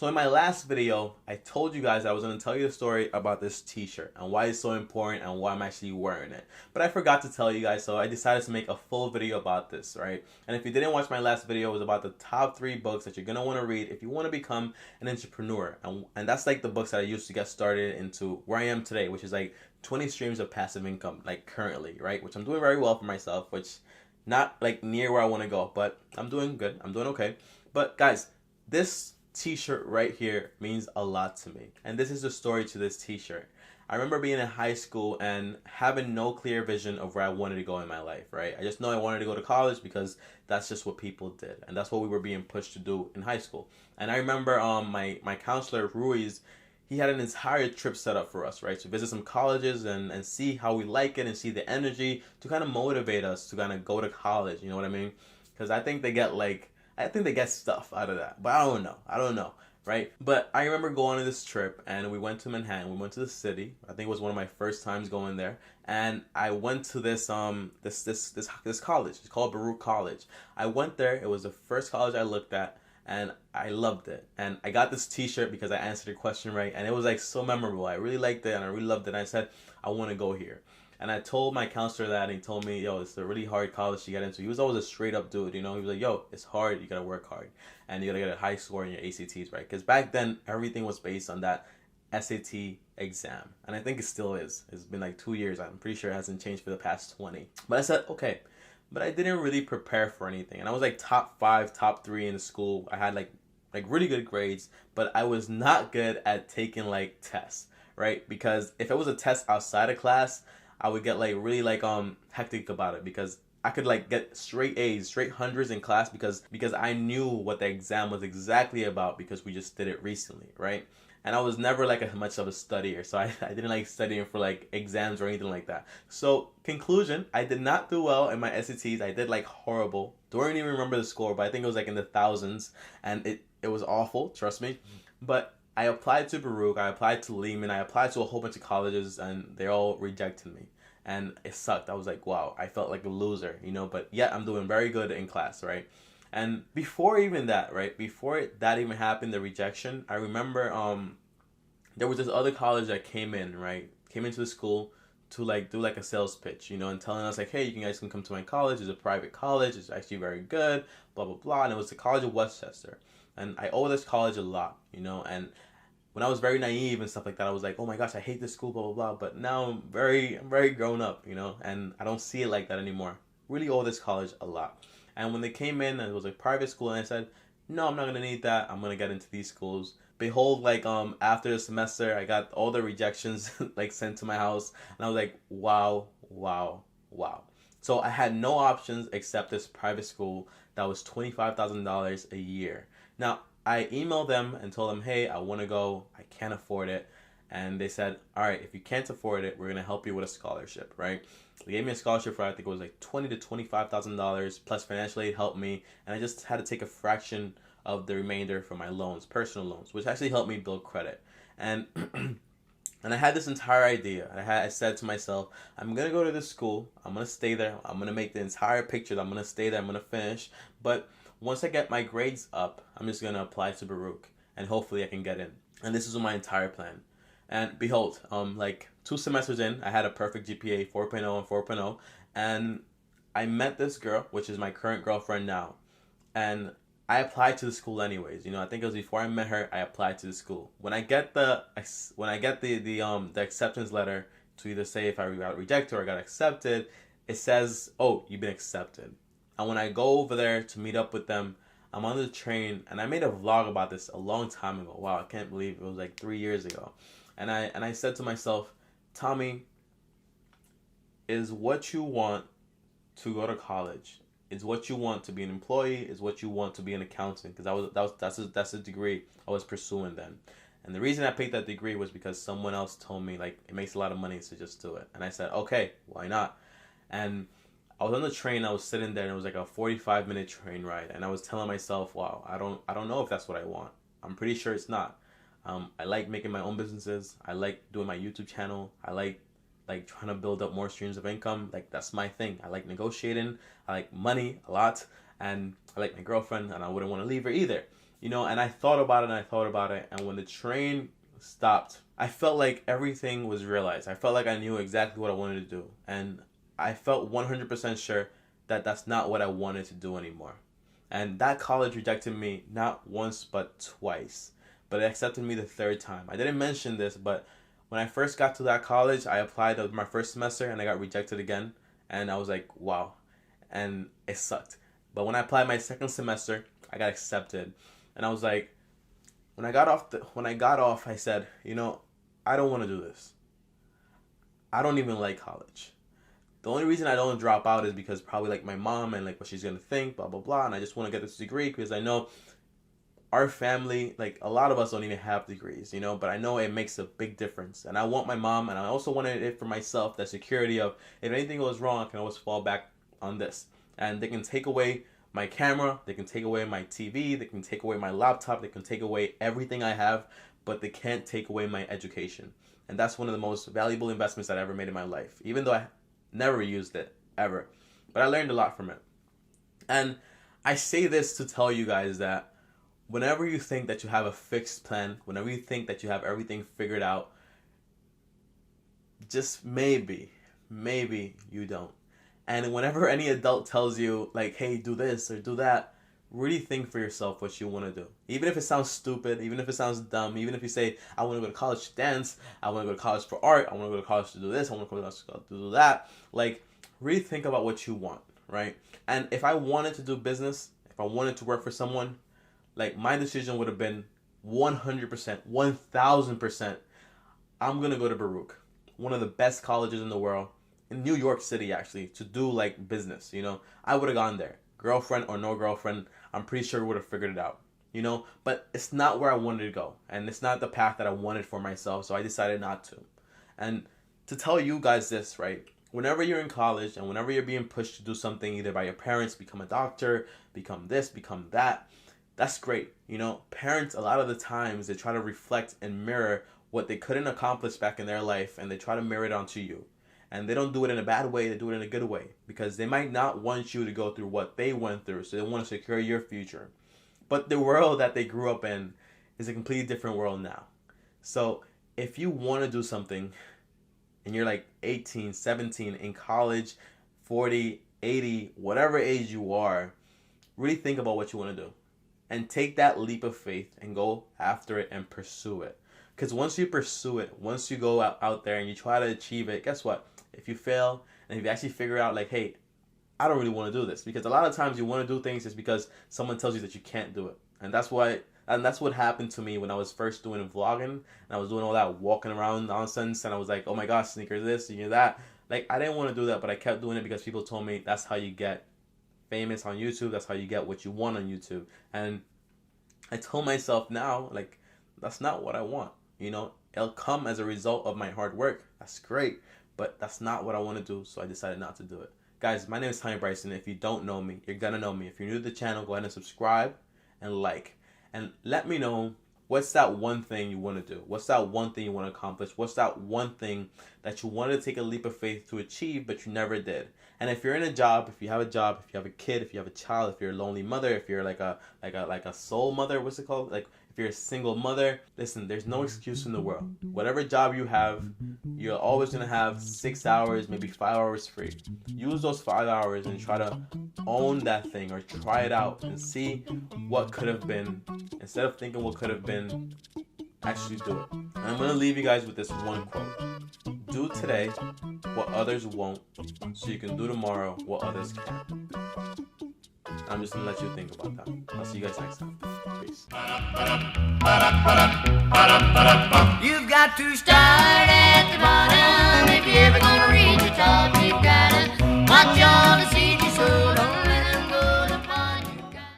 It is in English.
So in my last video, I told you guys I was going to tell you the story about this t-shirt and why it's so important and why I'm actually wearing it. But I forgot to tell you guys, so I decided to make a full video about this, right? And if you didn't watch my last video, it was about the top 3 books that you're going to want to read if you want to become an entrepreneur. And that's like the books that I used to get started into where I am today, which is like 20 streams of passive income, like currently, right? Which I'm doing very well for myself, which not like near where I want to go, but I'm doing good. I'm doing okay. But guys, this t-shirt right here means a lot to me, and this is the story to this t-shirt. I remember being in high school and having no clear vision of where I wanted to go in my life, right? I just know I wanted to go to college because that's just what people did, and that's what we were being pushed to do in high school. And I remember my counselor Ruiz, he had an entire trip set up for us, right, to visit some colleges and see how we like it and see the energy to kind of motivate us to kind of go to college, you know what I mean? Because I think they get stuff out of that, but I don't know. I don't know, right? But I remember going on this trip, and we went to Manhattan. We went to the city. I think it was one of my first times going there, and I went to this college. It's called Baruch College. I went there. It was the first college I looked at, and I loved it. And I got this T-shirt because I answered the question right, and it was like so memorable. I really liked it, and I really loved it. And I said, I want to go here. And I told my counselor that, and he told me, yo, it's a really hard college to get into. He was always a straight up dude, you know? He was like, yo, it's hard, you gotta work hard. And you gotta get a high score in your ACTs, right? Because back then, everything was based on that SAT exam. And I think it still is. It's been like 2 years. I'm pretty sure it hasn't changed for the past 20. But I said, okay. But I didn't really prepare for anything. And I was like top 5, top 3 in the school. I had like really good grades, but I was not good at taking like tests, right? Because if it was a test outside of class, I would get like really like hectic about it because I could like get straight A's, straight hundreds in class because I knew what the exam was exactly about because we just did it recently, right? And I was never like much of a studier, so I didn't like studying for like exams or anything like that. So conclusion, I did not do well in my SATs. I did like horrible. Don't even remember the score, but I think it was like in the thousands, and it was awful. Trust me, but I applied to Baruch, I applied to Lehman, I applied to a whole bunch of colleges, and they all rejected me. And it sucked. I was like, wow, I felt like a loser, you know, but yet I'm doing very good in class, right? And before even that, right, before that even happened, the rejection, I remember there was this other college that came in, right, came into the school to like do like a sales pitch, you know, and telling us like, hey, you guys can come to my college. It's a private college. It's actually very good, blah, blah, blah. And it was the College of Westchester. And I owe this college a lot, you know, and when I was very naive and stuff like that, I was like, oh my gosh, I hate this school, blah, blah, blah. But now I'm very grown up, you know, and I don't see it like that anymore. Really owe this college a lot. And when they came in and it was a private school, and I said, no, I'm not going to need that. I'm going to get into these schools. Behold, like, after the semester, I got all the rejections, like, sent to my house. And I was like, wow, wow, wow. So I had no options except this private school that was $25,000 a year. Now, I emailed them and told them, hey, I want to go. I can't afford it. And they said, all right, if you can't afford it, we're going to help you with a scholarship, right? They gave me a scholarship for, I think it was like $20,000 to $25,000 plus financial aid helped me. And I just had to take a fraction of the remainder for my loans, personal loans, which actually helped me build credit. And and I had this entire idea. I said to myself, I'm going to go to this school. I'm going to stay there. I'm going to make the entire picture. I'm going to stay there. I'm going to finish. But once I get my grades up, I'm just going to apply to Baruch, and hopefully I can get in. And this is my entire plan. And behold, like 2 semesters in, I had a perfect GPA, 4.0 and 4.0, and I met this girl, which is my current girlfriend now. And I applied to the school anyways. You know, I think it was before I met her, I applied to the school. When I get the acceptance letter to either say if I got rejected or I got accepted, it says, oh, you've been accepted. And when I go over there to meet up with them, I'm on the train, and I made a vlog about this a long time ago. Wow, I can't believe it was like 3 years ago. And I said to myself, Tommy, is what you want to go to college, is what you want to be an employee, is what you want to be an accountant, because that's a degree I was pursuing then. And the reason I picked that degree was because someone else told me like it makes a lot of money, so just do it. And I said, okay, why not? And I was on the train, I was sitting there, and it was like a 45-minute train ride, and I was telling myself, wow, I don't know if that's what I want. I'm pretty sure it's not. I like making my own businesses. I like doing my YouTube channel. I like trying to build up more streams of income. Like, that's my thing. I like negotiating. I like money a lot, and I like my girlfriend, and I wouldn't want to leave her either. You know, and I thought about it and I thought about it, and when the train stopped, I felt like everything was realized. I felt like I knew exactly what I wanted to do, and I felt 100% sure that that's not what I wanted to do anymore. And that college rejected me not once but twice, but it accepted me the third time. I didn't mention this, but when I first got to that college, I applied my first semester and I got rejected again, and I was like, wow, and it sucked. But when I applied my second semester, I got accepted, and I was like, when I got off, I said, you know, I don't want to do this. I don't even like college. The only reason I don't drop out is because probably like my mom and like what she's gonna think, blah blah blah, and I just want to get this degree because I know our family, like a lot of us don't even have degrees, you know, but I know it makes a big difference, and I want my mom, and I also wanted it for myself, that security of if anything goes wrong, I can always fall back on this, and they can take away my camera, they can take away my TV, they can take away my laptop, they can take away everything I have, but they can't take away my education, and that's one of the most valuable investments that I ever made in my life, even though I never used it, ever. But I learned a lot from it. And I say this to tell you guys that whenever you think that you have a fixed plan, whenever you think that you have everything figured out, just maybe you don't. And whenever any adult tells you, like, hey, do this or do that, really think for yourself what you want to do. Even if it sounds stupid, even if it sounds dumb, even if you say, I want to go to college to dance, I want to go to college for art, I want to go to college to do this, I want to go to college to do that. Like, really think about what you want, right? And if I wanted to do business, if I wanted to work for someone, like, my decision would have been 100%, 1000%, I'm going to go to Baruch, one of the best colleges in the world, in New York City, actually, to do, like, business, you know? I would have gone there. Girlfriend or no girlfriend, I'm pretty sure we would have figured it out, you know? But it's not where I wanted to go, and it's not the path that I wanted for myself, so I decided not to. And to tell you guys this, right? Whenever you're in college and whenever you're being pushed to do something, either by your parents, become a doctor, become this, become that, that's great. You know, parents, a lot of the times, they try to reflect and mirror what they couldn't accomplish back in their life, and they try to mirror it onto you. And they don't do it in a bad way, they do it in a good way. Because they might not want you to go through what they went through, so they want to secure your future. But the world that they grew up in is a completely different world now. So if you want to do something, and you're like 18, 17, in college, 40, 80, whatever age you are, really think about what you want to do. And take that leap of faith and go after it and pursue it. Because once you pursue it, once you go out there and you try to achieve it, guess what? If you fail, and if you actually figure out, like, hey, I don't really want to do this. Because a lot of times you want to do things just because someone tells you that you can't do it. And that's what happened to me when I was first doing vlogging. And I was doing all that walking around nonsense. And I was like, oh my gosh, sneakers this, sneakers that. Like, I didn't want to do that, but I kept doing it because people told me that's how you get famous on YouTube. That's how you get what you want on YouTube. And I told myself now, like, that's not what I want. You know, it'll come as a result of my hard work. That's great. But that's not what I want to do, so I decided not to do it. Guys, my name is Tommy Bryson. If you don't know me, you're going to know me. If you're new to the channel, go ahead and subscribe and like. And let me know, what's that one thing you want to do? What's that one thing you want to accomplish? What's that one thing that you wanted to take a leap of faith to achieve, but you never did? And if you're in a job, if you have a job, if you have a kid, if you have a child, if you're a lonely mother, if you're like a soul mother, what's it called? Like, if you're a single mother, listen, there's no excuse in the world. Whatever job you have, you're always going to have 6 hours, maybe 5 hours free. Use those 5 hours and try to own that thing or try it out and see what could have been. Instead of thinking what could have been, actually do it. And I'm going to leave you guys with this one quote. Do today what others won't, so you can do tomorrow what others can't. I'm just going to let you think about that. I'll see you guys next time. Peace. You've got to start at the bottom.